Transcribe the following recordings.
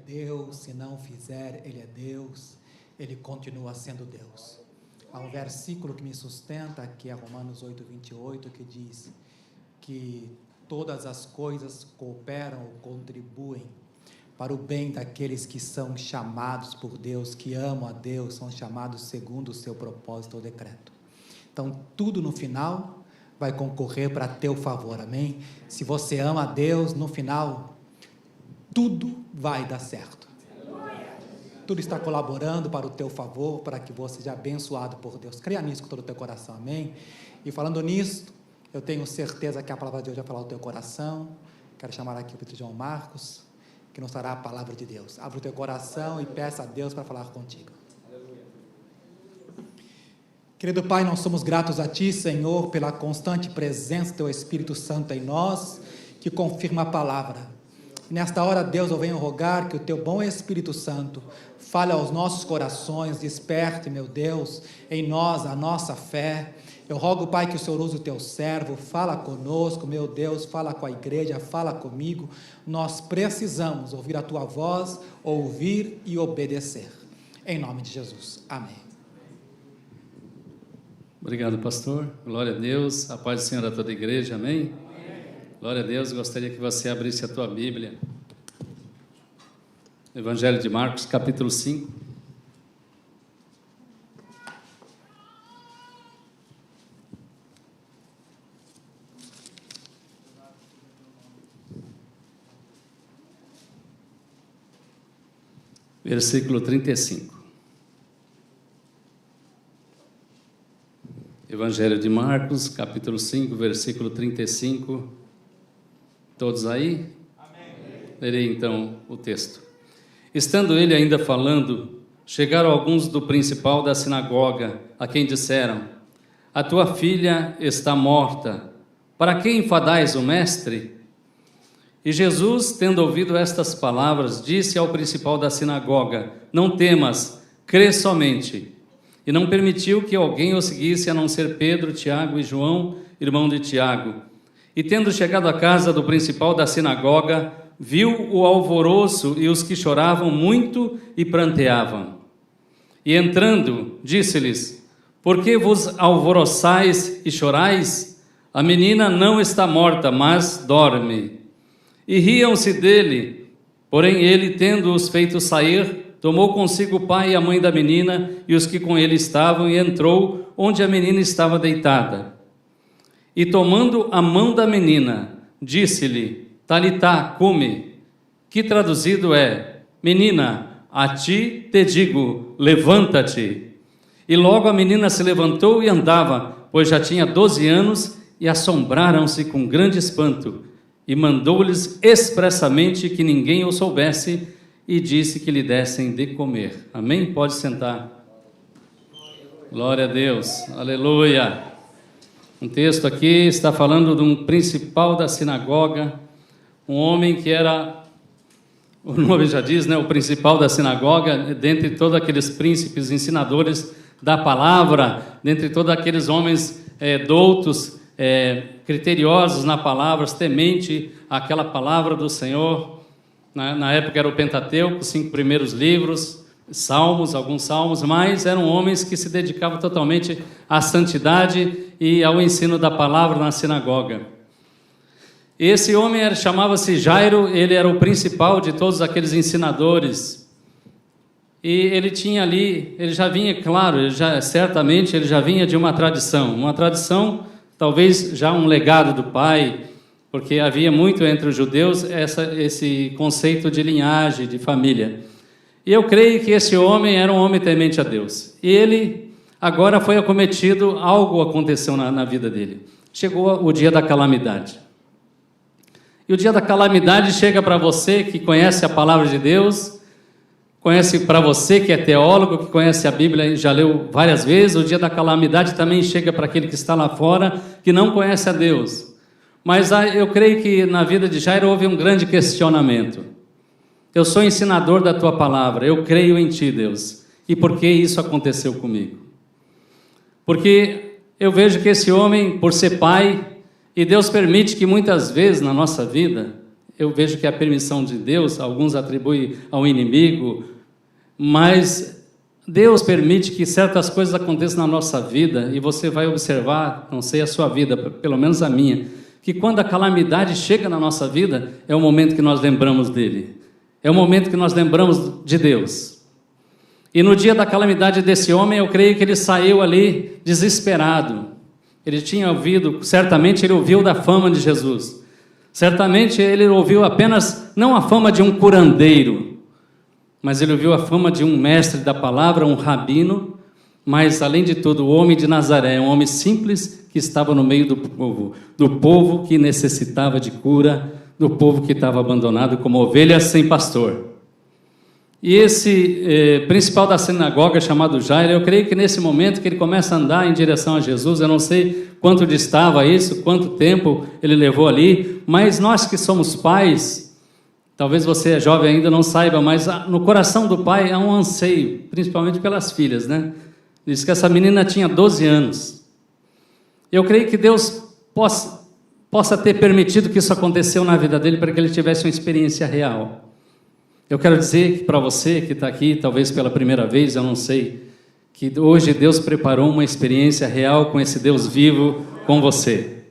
Deus, se não fizer, Ele é Deus, Ele continua sendo Deus. Há um versículo que me sustenta, que é Romanos 8:28, que diz que todas as coisas cooperam ou contribuem para o bem daqueles que são chamados por Deus, que amam a Deus, são chamados segundo o seu propósito ou decreto. Então, tudo no final vai concorrer para teu favor, amém? Se você ama a Deus, no final, tudo vai dar certo. Tudo está colaborando para o teu favor, para que você seja abençoado por Deus. Creia nisso com todo o teu coração, amém? E falando nisso, eu tenho certeza que a palavra de Deus vai falar ao teu coração. Quero chamar aqui o Pedro João Marcos, que nos dará a palavra de Deus. Abre o teu coração e peça a Deus para falar contigo. Querido Pai, nós somos gratos a Ti, Senhor, pela constante presença do Teu Espírito Santo em nós, que confirma a palavra. E nesta hora, Deus, eu venho rogar que o Teu bom Espírito Santo fale aos nossos corações, desperte, meu Deus, em nós a nossa fé. Eu rogo, Pai, que o Senhor use o Teu servo, fala conosco, meu Deus, fala com a igreja, fala comigo. Nós precisamos ouvir a Tua voz, ouvir e obedecer. Em nome de Jesus. Amém. Obrigado, pastor. Glória a Deus. A paz do Senhor a toda a igreja. Amém? Amém. Glória a Deus. Gostaria que você abrisse a tua Bíblia. Evangelho de Marcos, capítulo 5. Versículo 35. Evangelho de Marcos, capítulo 5, versículo 35. Todos aí? Amém. Lerei então o texto. Estando ele ainda falando, chegaram alguns do principal da sinagoga, a quem disseram: a tua filha está morta, para que enfadais o mestre? E Jesus, tendo ouvido estas palavras, disse ao principal da sinagoga: não temas, crê somente. E não permitiu que alguém o seguisse, a não ser Pedro, Tiago e João, irmão de Tiago. E tendo chegado à casa do principal da sinagoga, viu o alvoroço e os que choravam muito e pranteavam. E entrando, disse-lhes: por que vos alvoroçais e chorais? A menina não está morta, mas dorme. E riam-se dele. Porém ele, tendo-os feito sair, tomou consigo o pai e a mãe da menina e os que com ele estavam, e entrou onde a menina estava deitada. E tomando a mão da menina, disse-lhe: Talitá, cumi, que traduzido é: menina, a ti te digo, levanta-te. E logo a menina se levantou e andava, pois já tinha 12 anos, e assombraram-se com grande espanto. E mandou-lhes expressamente que ninguém o soubesse, e disse que lhe dessem de comer. Amém? Pode sentar. Glória a Deus. Aleluia. Um texto aqui está falando de um principal da sinagoga, um homem que era, o nome já diz, né? O principal da sinagoga, dentre todos aqueles príncipes ensinadores da palavra, dentre todos aqueles homens doutos, criteriosos na palavra, temente àquela palavra do Senhor. Na época era o Pentateuco, os 5 primeiros livros, salmos, alguns salmos, mas eram homens que se dedicavam totalmente à santidade e ao ensino da palavra na sinagoga. Esse homem chamava-se Jairo, ele era o principal de todos aqueles ensinadores. E ele tinha ali, ele já vinha, claro, certamente ele já vinha de uma tradição, talvez já um legado do pai, porque havia muito entre os judeus esse conceito de linhagem, de família. E eu creio que esse homem era um homem temente a Deus. E ele agora foi acometido, algo aconteceu na vida dele. Chegou o dia da calamidade. E o dia da calamidade chega para você que conhece a palavra de Deus, conhece para você que é teólogo, que conhece a Bíblia e já leu várias vezes. O dia da calamidade também chega para aquele que está lá fora, que não conhece a Deus. Mas eu creio que na vida de Jairo houve um grande questionamento. Eu sou ensinador da tua palavra, eu creio em ti, Deus. E por que isso aconteceu comigo? Porque eu vejo que esse homem, por ser pai, e Deus permite que muitas vezes na nossa vida, eu vejo que é a permissão de Deus, alguns atribuem ao inimigo, mas Deus permite que certas coisas aconteçam na nossa vida, e você vai observar, não sei a sua vida, pelo menos a minha, que quando a calamidade chega na nossa vida, é o momento que nós lembramos dele, é o momento que nós lembramos de Deus. E no dia da calamidade desse homem, eu creio que ele saiu ali desesperado. Ele tinha ouvido, certamente ele ouviu da fama de Jesus. Certamente ele ouviu apenas, não a fama de um curandeiro, mas ele ouviu a fama de um mestre da palavra, um rabino, mas além de tudo, o homem de Nazaré, um homem simples que estava no meio do povo que necessitava de cura, do povo que estava abandonado como ovelhas sem pastor. E esse principal da sinagoga, chamado Jairo, eu creio que nesse momento que ele começa a andar em direção a Jesus, eu não sei quanto distava isso, quanto tempo ele levou ali, mas nós que somos pais, talvez você é jovem ainda não saiba, mas no coração do pai há um anseio, principalmente pelas filhas, né? Diz que essa menina tinha 12 anos. Eu creio que Deus possa ter permitido que isso aconteceu na vida dele para que ele tivesse uma experiência real. Eu quero dizer para você que está aqui, talvez pela primeira vez, eu não sei, que hoje Deus preparou uma experiência real com esse Deus vivo com você.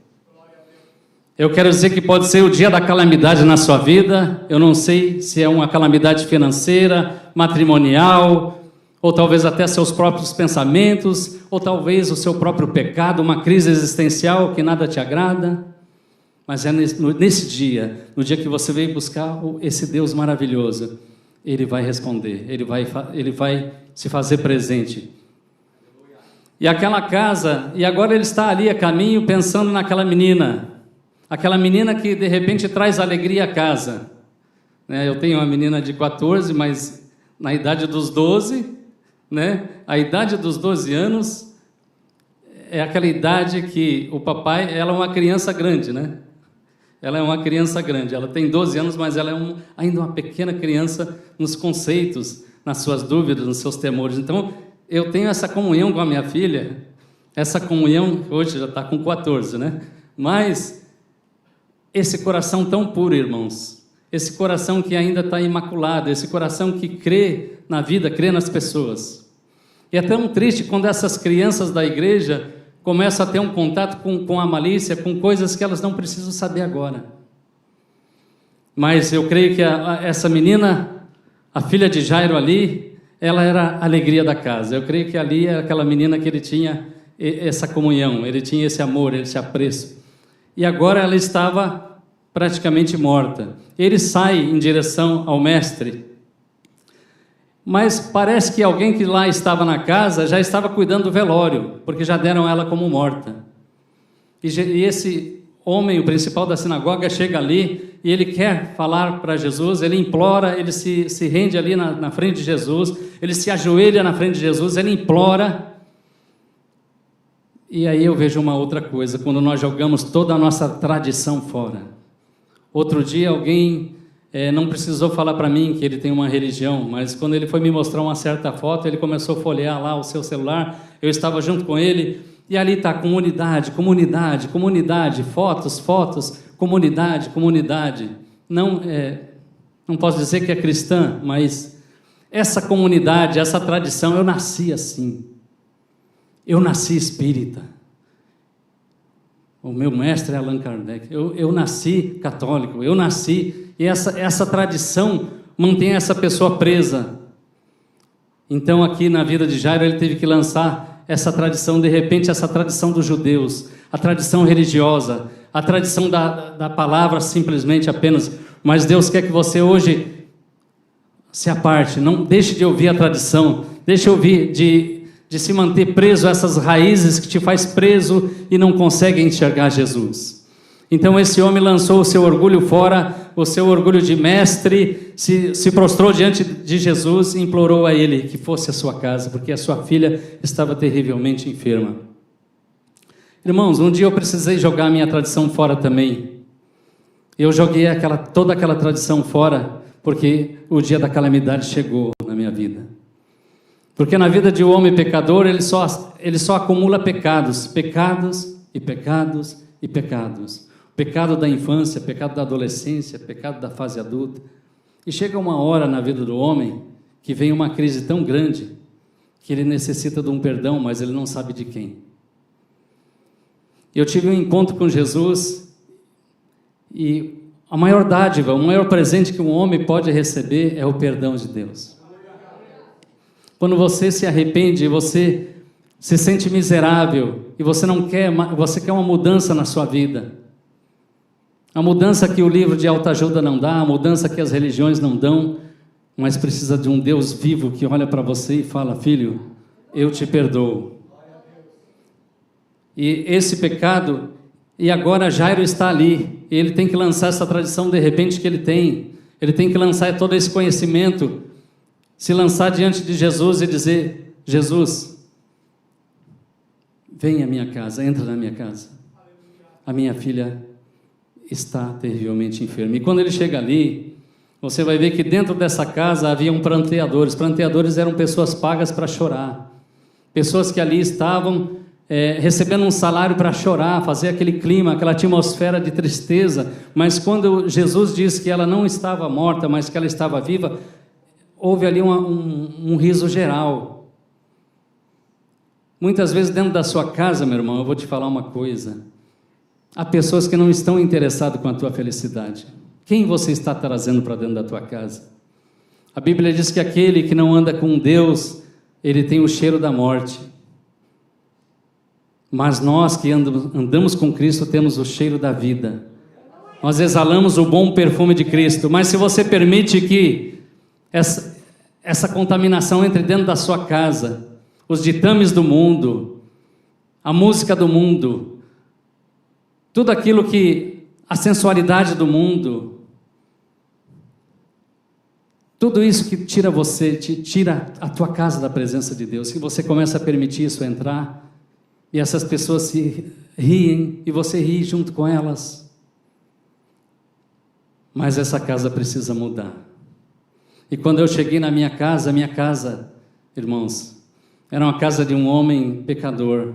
Eu quero dizer que pode ser o dia da calamidade na sua vida, eu não sei se é uma calamidade financeira, matrimonial, ou talvez até seus próprios pensamentos, ou talvez o seu próprio pecado, uma crise existencial que nada te agrada. Mas é nesse dia, no dia que você veio buscar esse Deus maravilhoso, Ele vai responder, Ele vai se fazer presente. E aquela casa, e agora ele está ali a caminho pensando naquela menina, aquela menina que de repente traz alegria à casa. Eu tenho uma menina de 14, mas na idade dos 12, a idade dos 12 anos é aquela idade que o papai, ela é uma criança grande, Ela é uma criança grande, ela tem 12 anos, mas ela é ainda uma pequena criança nos conceitos, nas suas dúvidas, nos seus temores. Então, eu tenho essa comunhão com a minha filha, essa comunhão, hoje já está com 14, Mas, esse coração tão puro, irmãos, esse coração que ainda está imaculado, esse coração que crê na vida, crê nas pessoas. E é tão triste quando essas crianças da igreja começa a ter um contato com a malícia, com coisas que elas não precisam saber agora. Mas eu creio que essa menina, a filha de Jairo ali, ela era a alegria da casa. Eu creio que ali é aquela menina que ele tinha essa comunhão, ele tinha esse amor, esse apreço. E agora ela estava praticamente morta. Ele sai em direção ao mestre, mas parece que alguém que lá estava na casa já estava cuidando do velório, porque já deram ela como morta. E esse homem, o principal da sinagoga, chega ali e ele quer falar para Jesus, ele implora, ele se rende ali na frente de Jesus, ele se ajoelha na frente de Jesus, ele implora. E aí eu vejo uma outra coisa, quando nós jogamos toda a nossa tradição fora. Outro dia alguém não precisou falar para mim que ele tem uma religião, mas quando ele foi me mostrar uma certa foto, ele começou a folhear lá o seu celular, eu estava junto com ele, e ali está comunidade, comunidade, comunidade, fotos, fotos, comunidade, comunidade. Não posso dizer que é cristã, mas essa comunidade, essa tradição, eu nasci assim. Eu nasci espírita. O meu mestre é Allan Kardec. Eu nasci católico, eu nasci... E essa tradição mantém essa pessoa presa. Então, aqui na vida de Jairo, ele teve que lançar essa tradição, de repente, essa tradição dos judeus, a tradição religiosa, a tradição da palavra simplesmente apenas. Mas Deus quer que você hoje se aparte, não deixe de ouvir a tradição, deixe de ouvir, de se manter preso a essas raízes que te faz preso e não consegue enxergar Jesus. Então esse homem lançou o seu orgulho fora, o seu orgulho de mestre, se prostrou diante de Jesus e implorou a ele que fosse à sua casa, porque a sua filha estava terrivelmente enferma. Irmãos, um dia eu precisei jogar a minha tradição fora também. Eu joguei toda aquela tradição fora, porque o dia da calamidade chegou na minha vida. Porque na vida de um homem pecador, ele só acumula pecados, pecados e pecados e pecados. pecado da infância, pecado da adolescência, pecado da fase adulta. E chega uma hora na vida do homem que vem uma crise tão grande que ele necessita de um perdão, mas ele não sabe de quem. Eu tive um encontro com Jesus e a maior dádiva, o maior presente que um homem pode receber é o perdão de Deus. Quando você se arrepende, você se sente miserável e você quer uma mudança na sua vida. A mudança que o livro de autoajuda não dá, a mudança que as religiões não dão, mas precisa de um Deus vivo que olha para você e fala: filho, eu te perdoo. E esse pecado, e agora Jairo está ali, ele tem que lançar essa tradição de repente que ele tem que lançar todo esse conhecimento, se lançar diante de Jesus e dizer: Jesus, vem à minha casa, entra na minha casa, a minha filha está terrivelmente enferma. E quando ele chega ali, você vai ver que dentro dessa casa haviam pranteadores. Pranteadores eram pessoas pagas para chorar, pessoas que ali estavam recebendo um salário para chorar, fazer aquele clima, aquela atmosfera de tristeza. Mas quando Jesus disse que ela não estava morta, mas que ela estava viva, houve ali um riso geral. Muitas vezes dentro da sua casa, meu irmão, eu vou te falar uma coisa: há pessoas que não estão interessadas com a tua felicidade. Quem você está trazendo para dentro da tua casa? A Bíblia diz que aquele que não anda com Deus, ele tem o cheiro da morte. Mas nós que andamos com Cristo temos o cheiro da vida. Nós exalamos o bom perfume de Cristo. Mas se você permite que essa contaminação entre dentro da sua casa, os ditames do mundo, a música do mundo, tudo aquilo que a sensualidade do mundo, tudo isso que tira tira a tua casa da presença de Deus, que você começa a permitir isso entrar, e essas pessoas se riem, e você ri junto com elas. Mas essa casa precisa mudar. E quando eu cheguei na minha casa, irmãos, era uma casa de um homem pecador,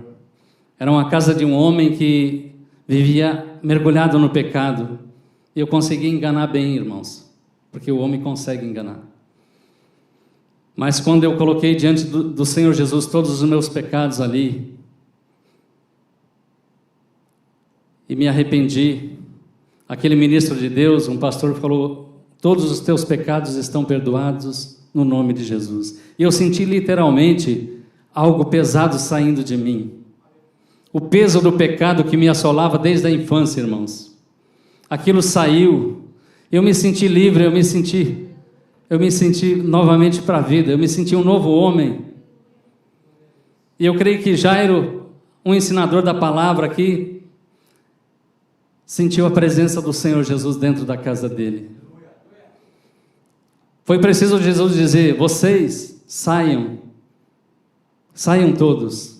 era uma casa de um homem que vivia mergulhado no pecado. E eu consegui enganar bem, irmãos, porque o homem consegue enganar. Mas quando eu coloquei diante do Senhor Jesus todos os meus pecados ali, e me arrependi, aquele ministro de Deus, um pastor, falou: todos os teus pecados estão perdoados no nome de Jesus. E eu senti literalmente algo pesado saindo de mim. O peso do pecado que me assolava desde a infância, irmãos. Aquilo saiu. Eu me senti livre, eu me senti novamente para a vida, eu me senti um novo homem. E eu creio que Jairo, um ensinador da palavra aqui, sentiu a presença do Senhor Jesus dentro da casa dele. Foi preciso Jesus dizer: vocês saiam todos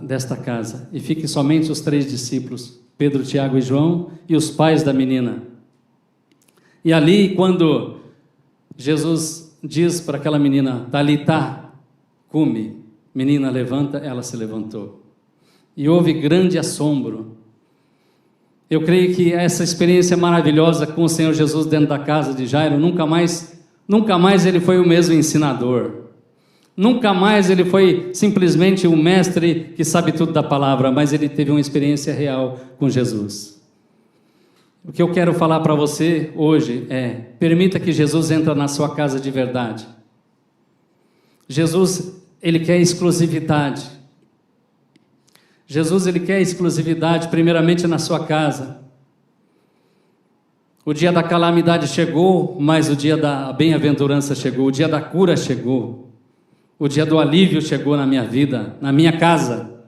desta casa, e fiquem somente os 3 discípulos, Pedro, Tiago e João, e os pais da menina. E ali, quando Jesus diz para aquela menina: Talitá, cumi, menina, levanta, ela se levantou. E houve grande assombro. Eu creio que essa experiência maravilhosa com o Senhor Jesus dentro da casa de Jairo, nunca mais ele foi o mesmo ensinador. Nunca mais ele foi simplesmente um mestre que sabe tudo da palavra, mas ele teve uma experiência real com Jesus. O que eu quero falar para você hoje é: permita que Jesus entre na sua casa de verdade. Jesus, ele quer exclusividade. Jesus, ele quer exclusividade primeiramente na sua casa. O dia da calamidade chegou, mas o dia da bem-aventurança chegou, o dia da cura chegou, o dia do alívio chegou na minha vida, na minha casa.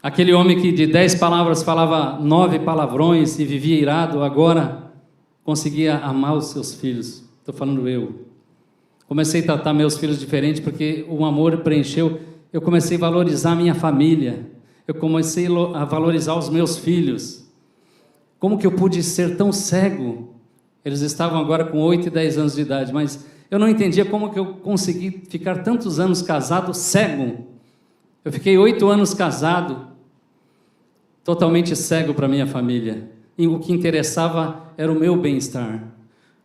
Aquele homem que de 10 palavras falava 9 palavrões e vivia irado, agora conseguia amar os seus filhos. Estou falando eu. Comecei a tratar meus filhos diferente porque o amor preencheu. Eu comecei a valorizar a minha família. Eu comecei a valorizar os meus filhos. Como que eu pude ser tão cego? Eles estavam agora com 8 e 10 anos de idade, mas eu não entendia como que eu consegui ficar tantos anos casado cego. Eu fiquei 8 anos casado, totalmente cego para minha família. E o que interessava era o meu bem-estar.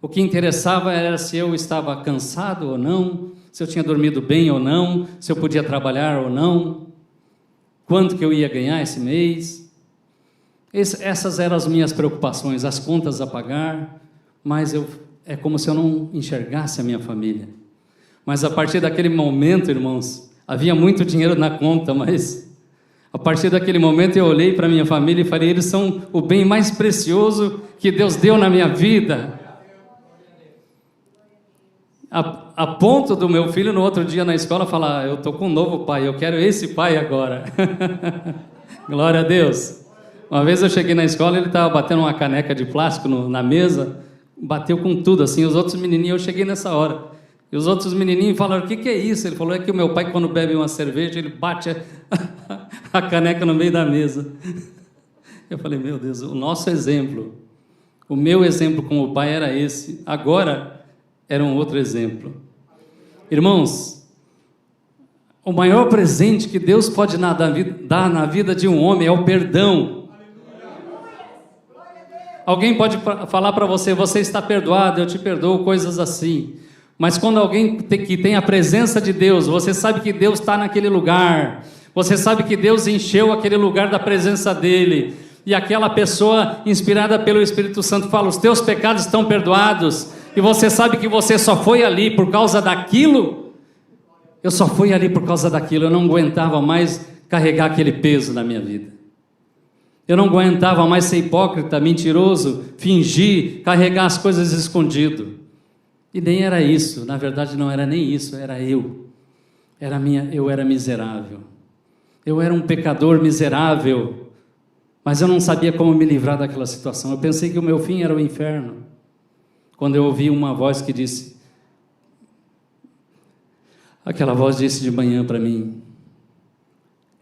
O que interessava era se eu estava cansado ou não, se eu tinha dormido bem ou não, se eu podia trabalhar ou não, quanto que eu ia ganhar esse mês. Essas eram as minhas preocupações, as contas a pagar, mas é como se eu não enxergasse a minha família. Mas a partir daquele momento, irmãos, havia muito dinheiro na conta, mas a partir daquele momento eu olhei para minha família e falei, eles são o bem mais precioso que Deus deu na minha vida. A ponto do meu filho no outro dia na escola falar, eu estou com um novo pai, eu quero esse pai agora. Glória a Deus. Uma vez eu cheguei na escola, ele estava batendo uma caneca de plástico na mesa, bateu com tudo assim, os outros menininhos, eu cheguei nessa hora, e os outros menininhos falaram, o que é isso? Ele falou, é que o meu pai quando bebe uma cerveja, ele bate a caneca no meio da mesa. Eu falei, meu Deus, o nosso exemplo, o meu exemplo como pai era esse, agora era um outro exemplo. Irmãos, o maior presente que Deus pode dar na vida de um homem é o perdão. Alguém pode falar para você, você está perdoado, eu te perdoo, coisas assim. Mas quando alguém que tem a presença de Deus, você sabe que Deus está naquele lugar, você sabe que Deus encheu aquele lugar da presença dele, e aquela pessoa inspirada pelo Espírito Santo fala, os teus pecados estão perdoados, e você sabe que você só foi ali por causa daquilo. Eu só fui ali por causa daquilo, eu não aguentava mais carregar aquele peso na minha vida. Eu não aguentava mais ser hipócrita, mentiroso, fingir, carregar as coisas escondido. E nem era isso, na verdade não era nem isso, era eu. Eu era miserável. Eu era um pecador miserável, mas eu não sabia como me livrar daquela situação. Eu pensei que o meu fim era o inferno. Quando eu ouvi uma voz que disse, aquela voz disse de manhã para mim,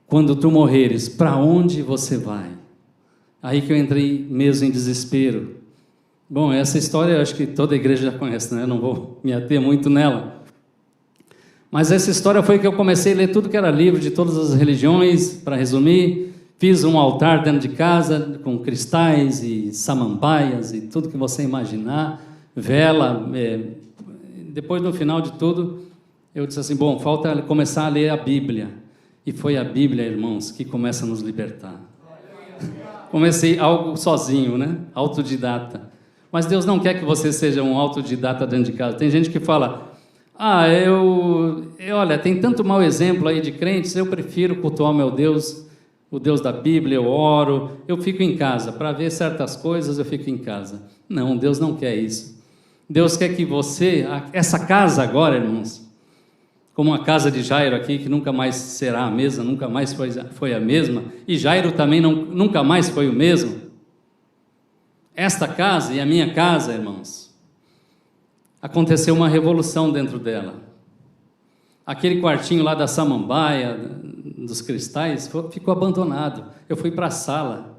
quando tu morreres, para onde você vai? Aí que eu entrei mesmo em desespero. Bom, essa história eu acho que toda a igreja já conhece, né? Eu não vou me ater muito nela. Mas essa história foi que eu comecei a ler tudo que era livro de todas as religiões, para resumir. Fiz um altar dentro de casa com cristais e samambaias e tudo que você imaginar, vela. Depois, no final de tudo, eu disse assim, bom, falta começar a ler a Bíblia. E foi a Bíblia, irmãos, que começa a nos libertar. Comecei algo sozinho, né? Autodidata. Mas Deus não quer que você seja um autodidata dentro de casa. Tem gente que fala, olha, tem tanto mau exemplo aí de crentes, eu prefiro cultuar meu Deus, o Deus da Bíblia, eu oro, eu fico em casa. Para ver certas coisas, eu fico em casa. Não, Deus não quer isso. Deus quer que você, essa casa agora, irmãos, como a casa de Jairo aqui, que nunca mais será a mesma, nunca mais foi a mesma, e Jairo também nunca mais foi o mesmo. Esta casa e a minha casa, irmãos, aconteceu uma revolução dentro dela. Aquele quartinho lá da samambaia, dos cristais, ficou abandonado. Eu fui para a sala.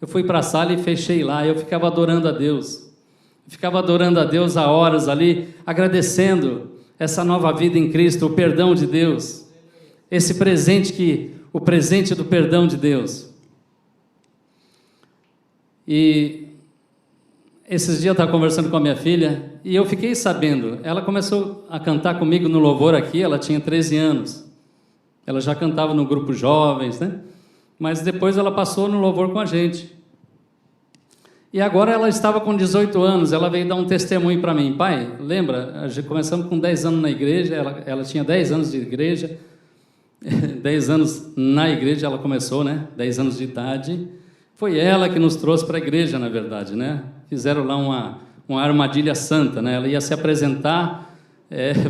E fechei lá, eu ficava adorando a Deus. Eu ficava adorando a Deus há horas ali, agradecendo essa nova vida em Cristo, o perdão de Deus, esse presente o presente do perdão de Deus. E esses dias eu estava conversando com a minha filha e eu fiquei sabendo, ela começou a cantar comigo no louvor aqui, ela tinha 13 anos, ela já cantava no grupo jovens, né? Mas depois ela passou no louvor com a gente. E agora ela estava com 18 anos, ela veio dar um testemunho para mim. Pai, lembra, começamos com 10 anos na igreja, ela tinha 10 anos de igreja, 10 anos na igreja ela começou, né? 10 anos de idade. Foi ela que nos trouxe para a igreja, na verdade, né? Fizeram lá uma armadilha santa, né? Ela ia se apresentar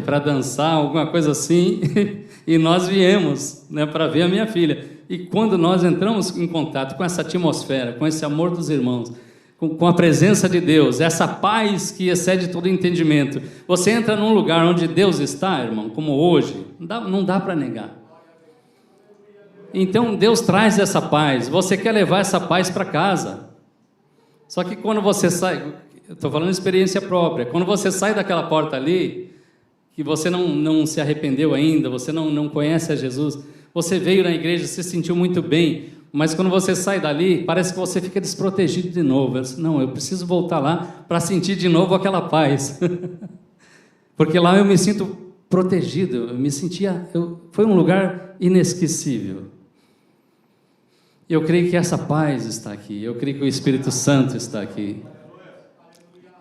para dançar, alguma coisa assim, e nós viemos, né, para ver a minha filha. E quando nós entramos em contato com essa atmosfera, com esse amor dos irmãos, com a presença de Deus, essa paz que excede todo entendimento, você entra num lugar onde Deus está, irmão, como hoje, não dá para negar. Então Deus traz essa paz, você quer levar essa paz para casa. Só que quando você sai, estou falando de experiência própria, quando você sai daquela porta ali, que você não se arrependeu ainda, você não conhece a Jesus, você veio na igreja, se sentiu muito bem, mas quando você sai dali, parece que você fica desprotegido de novo. Eu disse, não, eu preciso voltar lá para sentir de novo aquela paz. Porque lá eu me sinto protegido, eu me sentia... foi um lugar inesquecível. Eu creio que essa paz está aqui, eu creio que o Espírito Santo está aqui.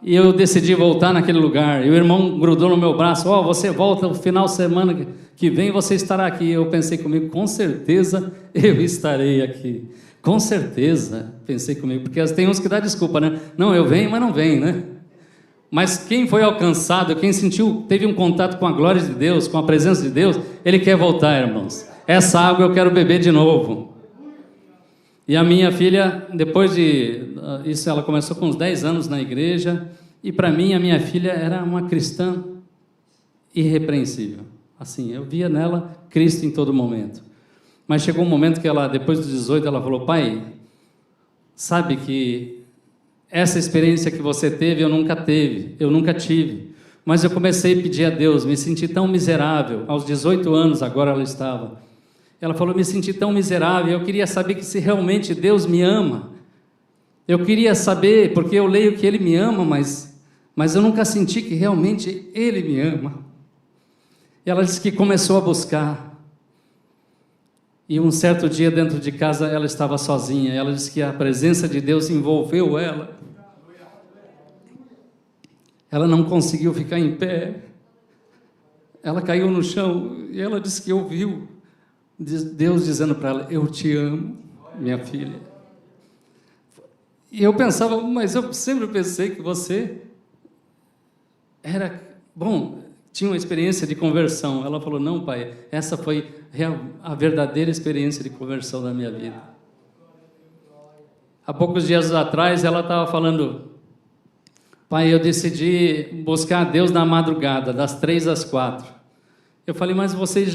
E eu decidi voltar naquele lugar, e o irmão grudou no meu braço, você volta no final de semana que vem, você estará aqui. Eu pensei comigo, com certeza eu estarei aqui. Com certeza, pensei comigo, porque tem uns que dá desculpa, né? Não, eu venho, mas não venho, né? Mas quem foi alcançado, quem sentiu, teve um contato com a glória de Deus, com a presença de Deus, ele quer voltar, irmãos. Essa água eu quero beber de novo. E a minha filha, depois de isso, ela começou com uns 10 anos na igreja, e para mim a minha filha era uma cristã irrepreensível. Assim, eu via nela Cristo em todo momento. Mas chegou um momento que ela, depois dos 18, ela falou, pai, sabe que essa experiência que você teve, eu nunca tive. Mas eu comecei a pedir a Deus, me senti tão miserável, aos 18 anos, agora ela estava. Ela falou, me senti tão miserável, eu queria saber que se realmente Deus me ama. Eu queria saber, porque eu leio que Ele me ama, mas eu nunca senti que realmente Ele me ama. E ela disse que começou a buscar. E um certo dia dentro de casa ela estava sozinha. Ela disse que a presença de Deus envolveu ela. Ela não conseguiu ficar em pé. Ela caiu no chão e ela disse que ouviu Deus dizendo para ela, eu te amo, minha filha. E eu pensava, mas eu sempre pensei que você tinha uma experiência de conversão. Ela falou, não, pai, essa foi a verdadeira experiência de conversão da minha vida. Há poucos dias atrás, ela estava falando, pai, eu decidi buscar a Deus na madrugada, das 3 às 4. Eu falei, mas você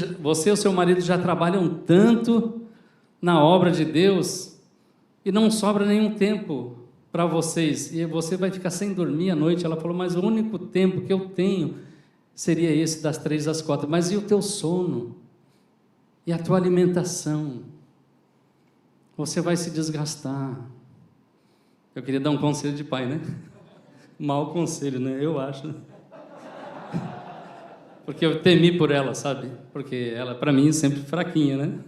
e o seu marido já trabalham tanto na obra de Deus e não sobra nenhum tempo para vocês, e você vai ficar sem dormir à noite. Ela falou, mas o único tempo que eu tenho seria esse das 3 às 4, mas e o teu sono? E a tua alimentação? Você vai se desgastar. Eu queria dar um conselho de pai, né? Mau conselho, né? Eu acho, né? Porque eu temi por ela, sabe? Porque ela, para mim, sempre fraquinha, né?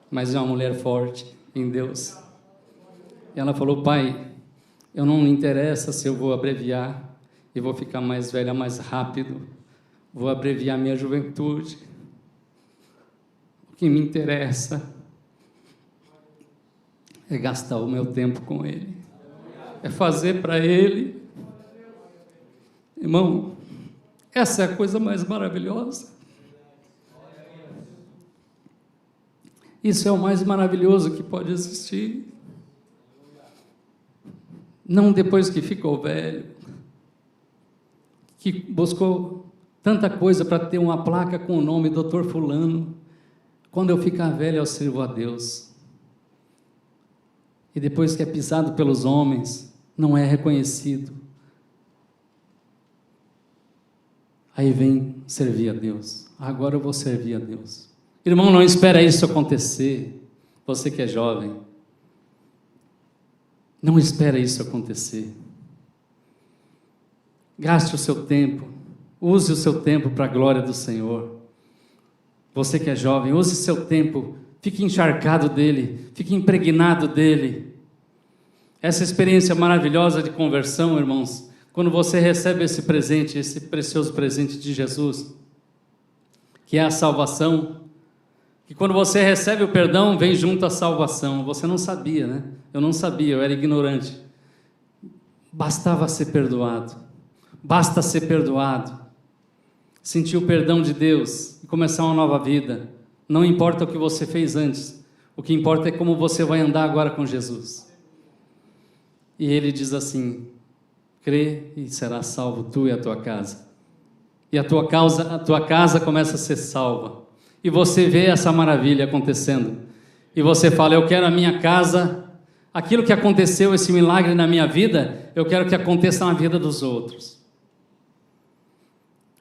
Mas é uma mulher forte em Deus. E ela falou, pai, eu não me interessa se eu vou abreviar e vou ficar mais velha mais rápido. Vou abreviar minha juventude. O que me interessa é gastar o meu tempo com Ele. É fazer para Ele. Irmão, essa é a coisa mais maravilhosa. Isso é o mais maravilhoso que pode existir. Não depois que ficou velho, que buscou tanta coisa para ter uma placa com o nome Dr. Fulano. Quando eu ficar velho, eu sirvo a Deus. E depois que é pisado pelos homens, não é reconhecido. Aí vem servir a Deus. Agora eu vou servir a Deus. Irmão, não espera isso acontecer. Você que é jovem, não espera isso acontecer. Gaste o seu tempo. Use o seu tempo para a glória do Senhor. Você que é jovem, use o seu tempo. Fique encharcado dele. Fique impregnado dele. Essa experiência maravilhosa de conversão, irmãos, quando você recebe esse presente, esse precioso presente de Jesus, que é a salvação, que quando você recebe o perdão, vem junto a salvação. Você não sabia, né? Eu não sabia, eu era ignorante. Bastava ser perdoado. Basta ser perdoado. Sentir o perdão de Deus e começar uma nova vida. Não importa o que você fez antes. O que importa é como você vai andar agora com Jesus. E Ele diz assim, crê e será salvo tu e a tua casa. E a tua casa começa a ser salva. E você vê essa maravilha acontecendo. E você fala, eu quero a minha casa, aquilo que aconteceu, esse milagre na minha vida, eu quero que aconteça na vida dos outros.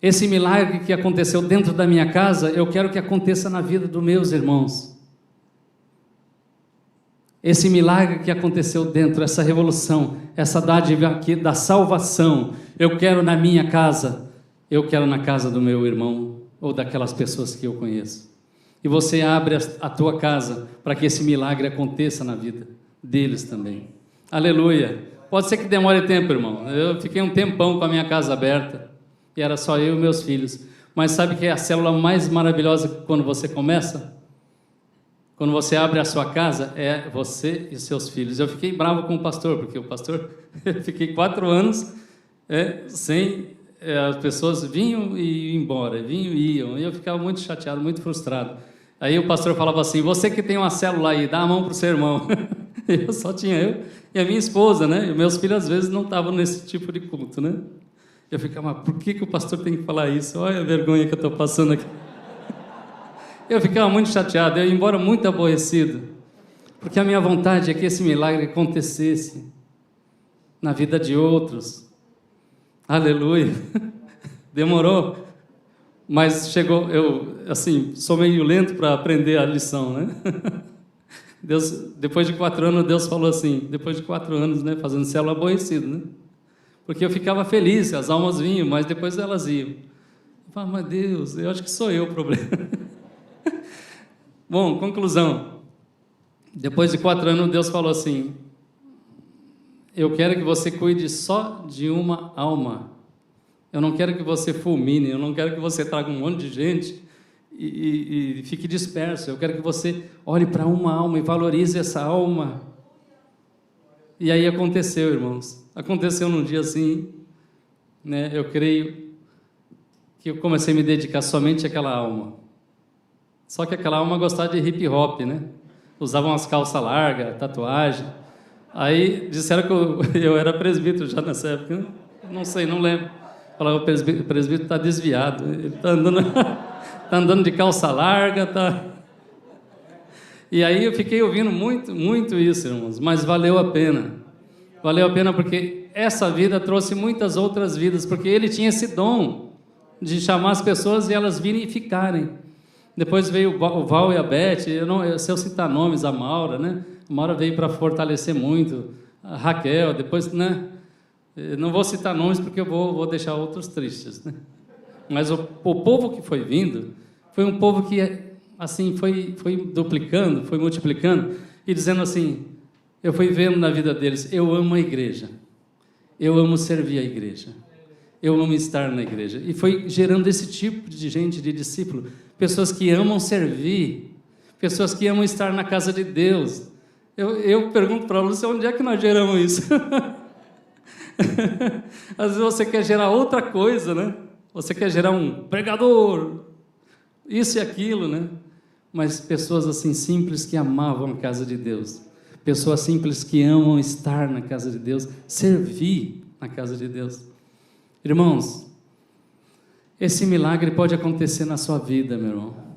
Esse milagre que aconteceu dentro da minha casa, eu quero que aconteça na vida dos meus irmãos. Esse milagre que aconteceu dentro, essa revolução, essa dádiva aqui da salvação, eu quero na minha casa, eu quero na casa do meu irmão ou daquelas pessoas que eu conheço. E você abre a tua casa para que esse milagre aconteça na vida deles também. Aleluia! Pode ser que demore tempo, irmão. Eu fiquei um tempão com a minha casa aberta e era só eu e meus filhos. Mas sabe que é a célula mais maravilhosa quando você começa? Quando você abre a sua casa, é você e seus filhos. Eu fiquei bravo com o pastor, porque o pastor, eu fiquei 4 anos sem... as pessoas vinham e iam embora, vinham e iam, e eu ficava muito chateado, muito frustrado. Aí o pastor falava assim: você que tem uma célula aí, dá a mão para o seu irmão. Eu só tinha eu e a minha esposa, né? E meus filhos às vezes não estavam nesse tipo de culto, né? Eu ficava, mas por que o pastor tem que falar isso? Olha a vergonha que eu estou passando aqui. Eu ficava muito chateado, eu ia embora muito aborrecido, porque a minha vontade é que esse milagre acontecesse na vida de outros. Aleluia! Demorou, mas chegou. Eu, assim, sou meio lento para aprender a lição, né? Deus, depois de 4 anos, Deus falou assim, depois de 4 anos, né, fazendo célula, aborrecido, né? Porque eu ficava feliz, as almas vinham, mas depois elas iam. Eu falava, mas Deus, eu acho que sou eu o problema. Bom, conclusão. Depois de 4 anos, Deus falou assim: eu quero que você cuide só de uma alma. Eu não quero que você fulmine, eu não quero que você traga um monte de gente e fique disperso. Eu quero que você olhe para uma alma e valorize essa alma. E aí aconteceu, irmãos. Aconteceu num dia assim, né? Eu creio que eu comecei a me dedicar somente àquela alma. Só que aquela alma gostava de hip hop, né? Usava umas calças largas, tatuagem. Aí disseram que eu era presbítero já nessa época, né? Não sei, não lembro. Falaram, o presbítero está desviado, ele está andando de calça larga, tá... E aí eu fiquei ouvindo muito, muito isso, irmãos, mas valeu a pena. Valeu a pena porque essa vida trouxe muitas outras vidas, porque ele tinha esse dom de chamar as pessoas e elas virem e ficarem. Depois veio o Val e a Beth, se eu citar nomes, a Maura, né? A Maura veio para fortalecer muito, a Raquel, depois, né? Não vou citar nomes porque eu vou deixar outros tristes, né? Mas o povo que foi vindo foi um povo que, assim, foi duplicando, foi multiplicando e dizendo assim, eu fui vendo na vida deles, eu amo a igreja, eu amo servir a igreja, eu amo estar na igreja. E foi gerando esse tipo de gente, de discípulo, pessoas que amam servir, pessoas que amam estar na casa de Deus. Eu pergunto para a Lúcia, onde é que nós geramos isso? Às vezes você quer gerar outra coisa, né? Você quer gerar um pregador, isso e aquilo, né? Mas pessoas assim simples que amavam a casa de Deus, pessoas simples que amam estar na casa de Deus, servir na casa de Deus. Irmãos, esse milagre pode acontecer na sua vida, meu irmão.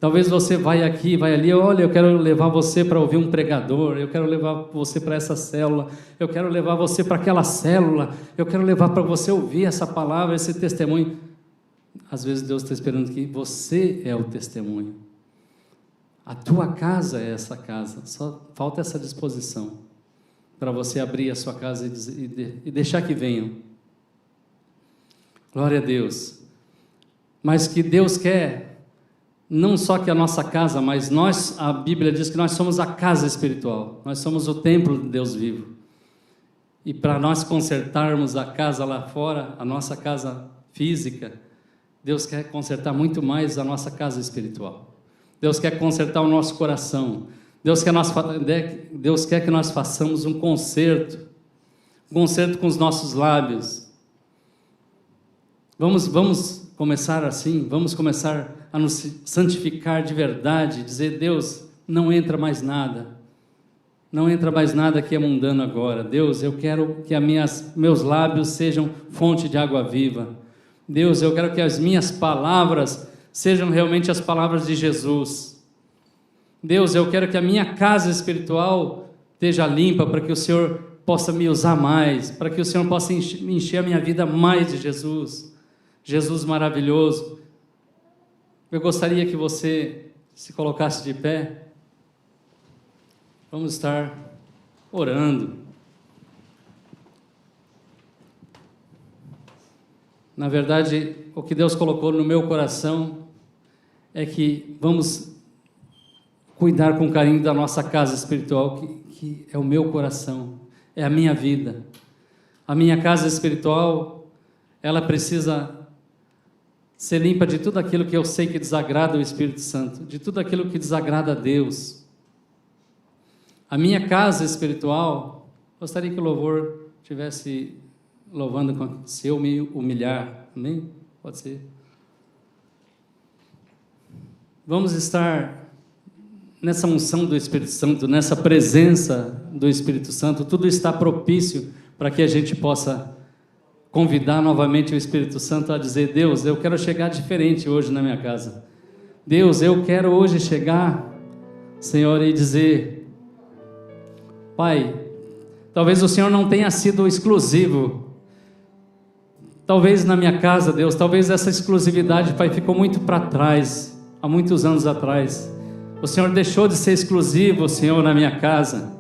Talvez você vai aqui, vai ali, olha, eu quero levar você para ouvir um pregador, eu quero levar você para essa célula, eu quero levar você para aquela célula, eu quero levar para você ouvir essa palavra, esse testemunho. Às vezes Deus está esperando que você é o testemunho. A tua casa é essa casa, só falta essa disposição para você abrir a sua casa e deixar que venham. Glória a Deus. Mas que Deus quer não só que a nossa casa, mas nós, a Bíblia diz que nós somos a casa espiritual, nós somos o templo de Deus vivo. E para nós consertarmos a casa lá fora, a nossa casa física, Deus quer consertar muito mais a nossa casa espiritual. Deus quer consertar o nosso coração. Deus quer que nós façamos um conserto com os nossos lábios. Vamos começar assim, vamos começar a nos santificar de verdade, dizer, Deus, não entra mais nada que é mundano agora. Deus, eu quero que meus lábios sejam fonte de água viva. Deus, eu quero que as minhas palavras sejam realmente as palavras de Jesus. Deus, eu quero que a minha casa espiritual esteja limpa para que o Senhor possa me usar mais, para que o Senhor possa encher a minha vida mais de Jesus. Jesus maravilhoso. Eu gostaria que você se colocasse de pé. Vamos estar orando. Na verdade, o que Deus colocou no meu coração é que vamos cuidar com carinho da nossa casa espiritual, que é o meu coração, é a minha vida. A minha casa espiritual, ela precisa ser limpa de tudo aquilo que eu sei que desagrada o Espírito Santo, de tudo aquilo que desagrada a Deus. A minha casa espiritual, gostaria que o louvor estivesse louvando, se eu me humilhar, amém? Pode ser. Vamos estar nessa unção do Espírito Santo, nessa presença do Espírito Santo, tudo está propício para que a gente possa convidar novamente o Espírito Santo a dizer: Deus, eu quero chegar diferente hoje na minha casa. Deus, eu quero hoje chegar, Senhor, e dizer: Pai, talvez o Senhor não tenha sido exclusivo. Talvez na minha casa, Deus, talvez essa exclusividade, Pai, ficou muito para trás, há muitos anos atrás. O Senhor deixou de ser exclusivo, Senhor, na minha casa.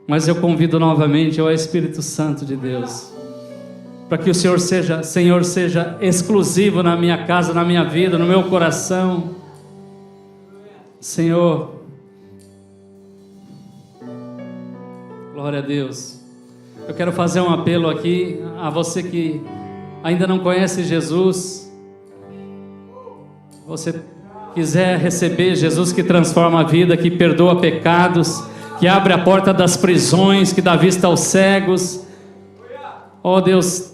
Mas eu convido novamente ao Espírito Santo de Deus, para que o Senhor seja exclusivo na minha casa, na minha vida, no meu coração. Senhor, glória a Deus. Eu quero fazer um apelo aqui a você que ainda não conhece Jesus. Você quiser receber Jesus, que transforma a vida, que perdoa pecados, que abre a porta das prisões, que dá vista aos cegos. Oh Deus,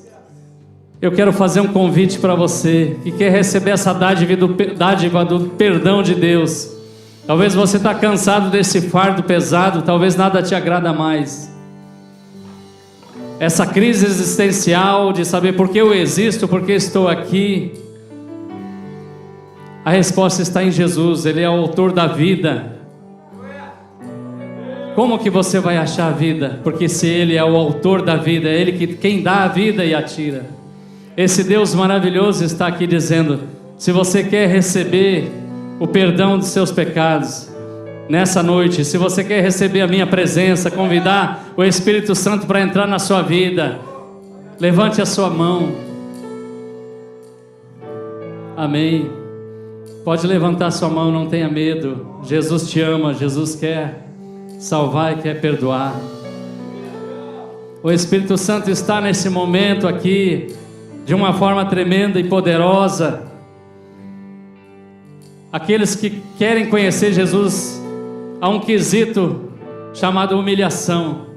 eu quero fazer um convite para você que quer receber essa dádiva do perdão de Deus. Talvez você está cansado desse fardo pesado, talvez nada te agrada mais. Essa crise existencial de saber por que eu existo, por que estou aqui. A resposta está em Jesus, Ele é o autor da vida. Como que você vai achar a vida? Porque se Ele é o autor da vida, é Ele quem dá a vida e a tira. Esse Deus maravilhoso está aqui dizendo: se você quer receber o perdão dos seus pecados nessa noite, se você quer receber a minha presença, convidar o Espírito Santo para entrar na sua vida, levante a sua mão. Amém. Pode levantar sua mão, não tenha medo. Jesus te ama, Jesus quer salvar e quer perdoar. O Espírito Santo está nesse momento aqui de uma forma tremenda e poderosa. Aqueles que querem conhecer Jesus, há um quesito chamado humilhação.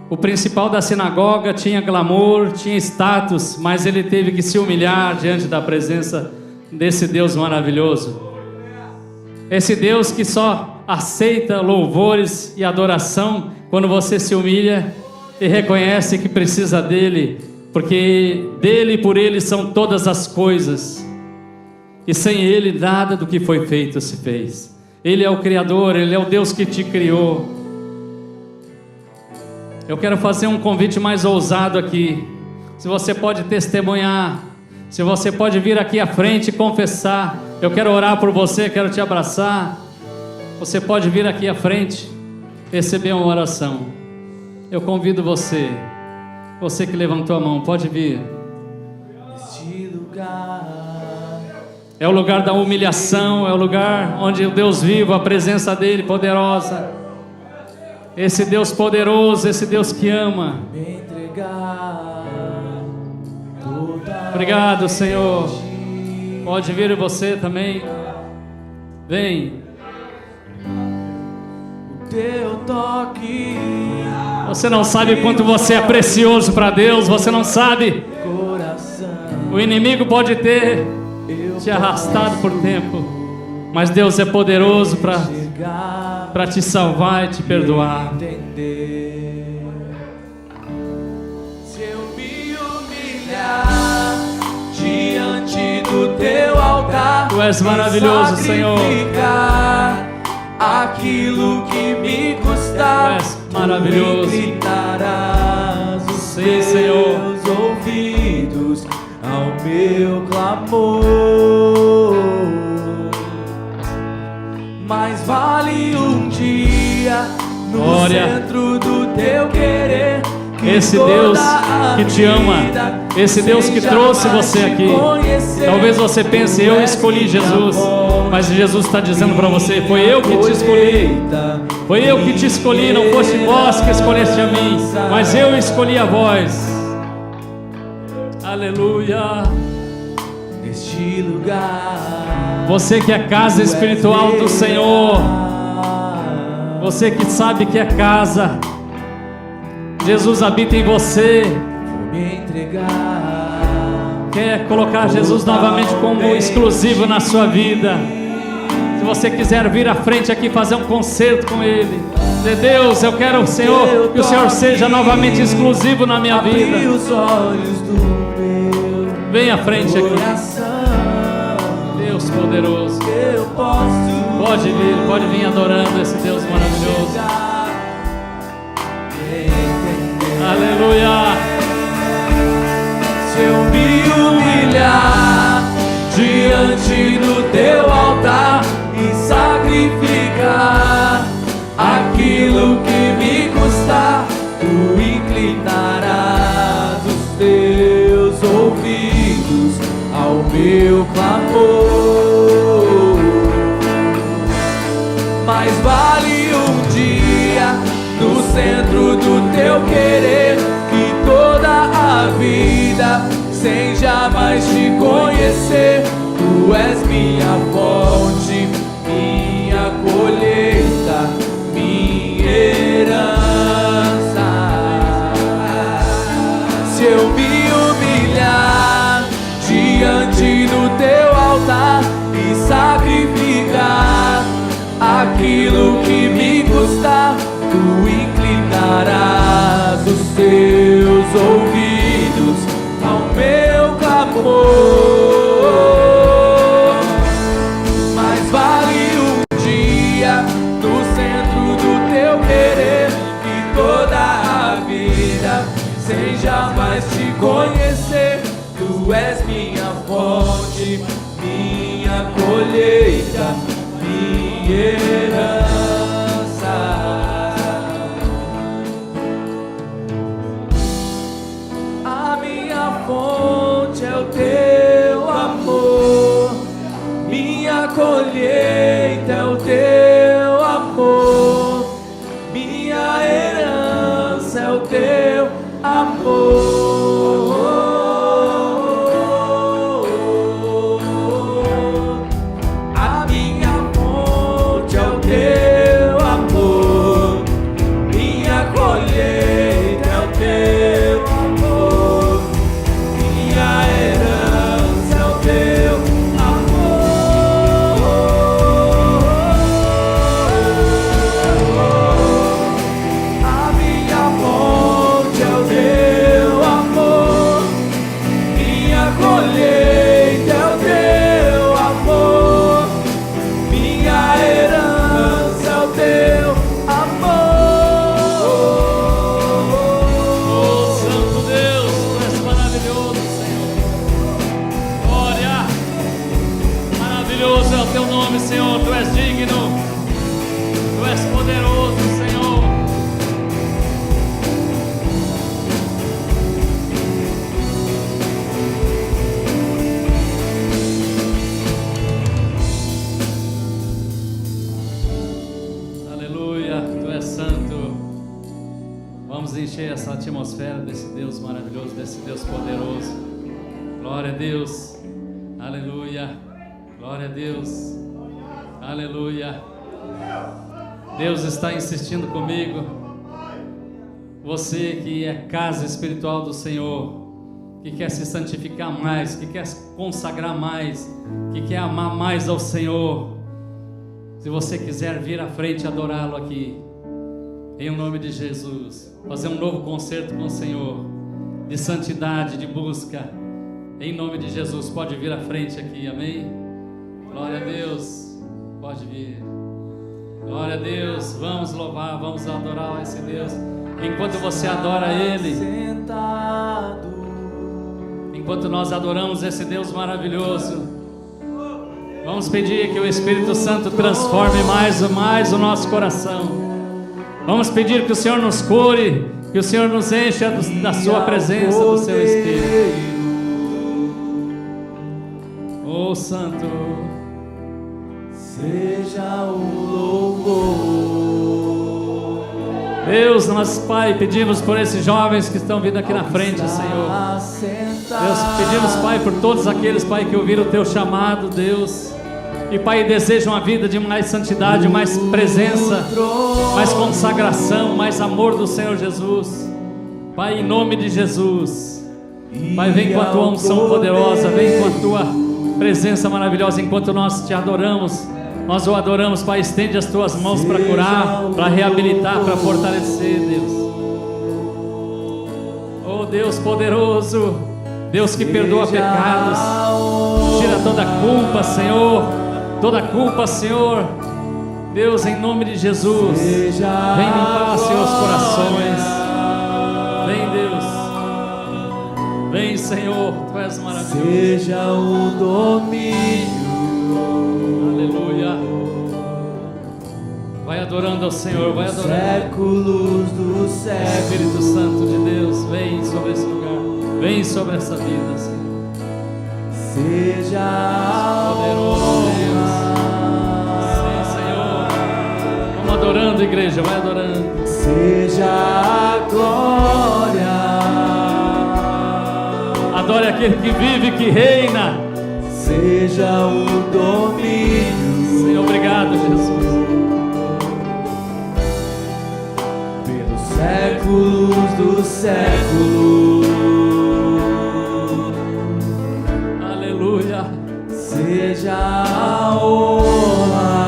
O principal da sinagoga tinha glamour, tinha status, mas ele teve que se humilhar diante da presença desse Deus maravilhoso. Esse Deus que só aceita louvores e adoração quando você se humilha e reconhece que precisa dele, porque dele e por ele são todas as coisas, e sem ele nada do que foi feito se fez. Ele é o Criador, Ele é o Deus que te criou. Eu quero fazer um convite mais ousado aqui. Se você pode testemunhar, se você pode vir aqui à frente e confessar, eu quero orar por você, quero te abraçar. Você pode vir aqui à frente, receber uma oração. Eu convido você, você que levantou a mão, pode vir. Este lugar é o lugar da humilhação, é o lugar onde o Deus vivo, a presença dele poderosa. Esse Deus poderoso, esse Deus que ama. me entregar toda Obrigado, Senhor. Pode vir você também. Vem. o teu toque, Você não sabe quanto você é precioso para Deus. Você não sabe. coração. O inimigo pode ter Eu te arrastado por tempo, mas Deus é poderoso chegar para te salvar e te perdoar. entender. Se eu me humilhar diante do teu altar, Tu és maravilhoso, e Senhor. sacrificar aquilo que me custar, Tu és maravilhoso. tu inclinarás os Sim, teus Senhor. ouvidos ao meu clamor. Mais vale um dia dia no Glória. centro do teu querer. Esse Deus que te ama, esse Deus que trouxe você aqui. Talvez você pense, eu escolhi Jesus, mas Jesus está dizendo para você, foi eu que te escolhi. Foi eu que te escolhi, não foste vós que escolheste a mim, mas eu escolhi a vós. Aleluia. Neste lugar, Você que é casa espiritual do Senhor, você que sabe que é casa, Jesus habita em você. vou me entregar. Quer colocar Jesus novamente como exclusivo na sua vida? Se você quiser vir à frente aqui fazer um concerto com Ele, dizer, Deus, eu quero o Senhor, que o Senhor seja novamente exclusivo na minha vida. Abri os olhos do meu Vem à frente aqui, coração. Deus poderoso. Eu posso Pode vir adorando esse Deus maravilhoso. Aleluia. Se eu me humilhar diante do teu altar e sacrificar aquilo que me custar, tu inclinarás os teus ouvidos ao meu clamor. Mais vale um dia no centro do teu querer que toda a vida sem jamais te conhecer. Tu és minha fonte, minha colheita, minha herança. Se eu me humilhar diante do teu altar e sacrificar aquilo que me custar, tu inclinarás os teus ouvidos ao meu clamor. Mais vale um dia no centro do teu querer que toda a vida sem jamais te conhecer. Tu és minha fonte, minha colheita, minha herança. A minha fonte é o teu amor, minha colheita é o teu amor, minha herança é o teu amor. A minha fonte é o teu amor, minha colheita é o teu amor, minha herança é o teu amor. A minha fonte é o teu amor, minha colheita é o teu amor, minha herança é o teu amor. Oh, Santo Deus, tu és maravilhoso, Senhor. Glória. Maravilhoso é o teu nome, Senhor. Tu és digno. Tu és poderoso, Senhor. Aleluia, tu és santo. Vamos encher essa atmosfera desse Deus maravilhoso, desse Deus poderoso. Glória a Deus. Aleluia. Glória a Deus. Aleluia. Deus está insistindo comigo. Você que é casa espiritual do Senhor, que quer se santificar mais, que quer se consagrar mais, que quer amar mais ao Senhor. Se você quiser vir à frente e adorá-lo aqui, em nome de Jesus, fazer um novo concerto com o Senhor, de santidade, de busca, em nome de Jesus, pode vir à frente aqui, amém? Glória a Deus, pode vir. Glória a Deus, vamos louvar, vamos adorar esse Deus. Enquanto você adora Ele, enquanto nós adoramos esse Deus maravilhoso, vamos pedir que o Espírito Santo transforme mais o nosso coração. Vamos pedir que o Senhor nos cure, que o Senhor nos encha da sua presença, do seu Espírito. Oh Santo, seja o louvor. Deus, nós, Pai, pedimos por esses jovens que estão vindo aqui na frente, Senhor. Deus, pedimos, Pai, por todos aqueles, Pai, que ouviram o Teu chamado, Deus. E, Pai, desejam a vida de mais santidade, mais presença, mais consagração, mais amor do Senhor Jesus. Pai, em nome de Jesus. Pai, vem com a Tua unção poderosa, vem com a Tua presença maravilhosa. Enquanto nós Te adoramos, nós o adoramos, Pai. Estende as Tuas mãos para curar, para reabilitar, para fortalecer, Deus. Oh Deus poderoso, Deus que perdoa pecados, tira toda a culpa, Senhor, toda a culpa, Senhor. Deus, em nome de Jesus, vem limpar, Senhor, os corações. Vem, Deus. Vem, Senhor, Tu és maravilhoso. Seja o domínio. Aleluia. Vai adorando ao Senhor, vai adorando. Séculos dos séculos. Espírito Santo de Deus, vem sobre esse lugar, vem sobre essa vida, Senhor. Seja Poderoso Deus. Sim, Senhor. Vamos adorando, igreja, vai adorando. seja a glória. Adore aquele que vive, que reina. Seja o domínio. Senhor, obrigado, Jesus. Pelos séculos dos séculos. Aleluia. Seja a honra.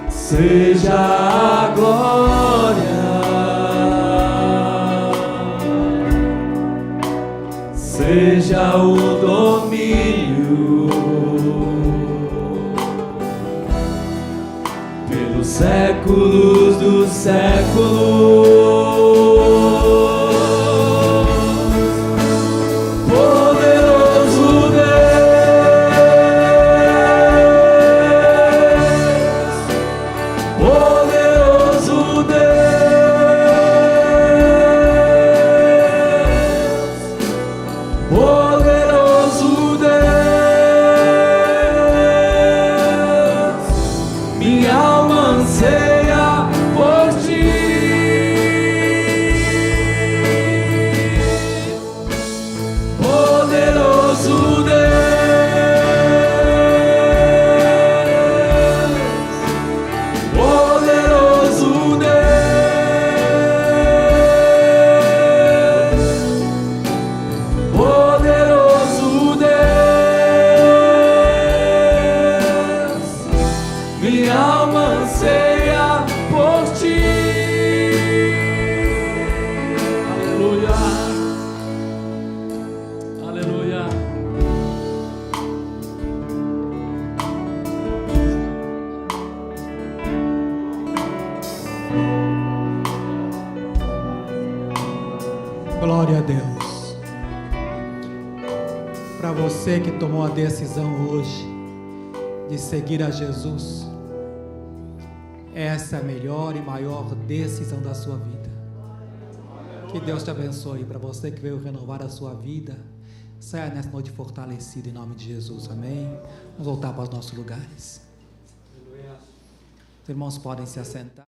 Seja a glória. Seja o domínio. Pelos séculos dos séculos. Poderoso Deus, poderoso Deus, poderoso Deus, minha alma anseia por ti. Poderoso Deus, poderoso Deus, poderoso Deus, minha alma anseia por ti. Aleluia. Aleluia. Glória a Deus. Para você que tomou a decisão hoje de seguir a Jesus, essa é a melhor e maior decisão da sua vida. Que Deus te abençoe. Para você que veio renovar a sua vida, saia nessa noite fortalecido em nome de Jesus. Amém. Vamos voltar para os nossos lugares. Os irmãos podem se assentar.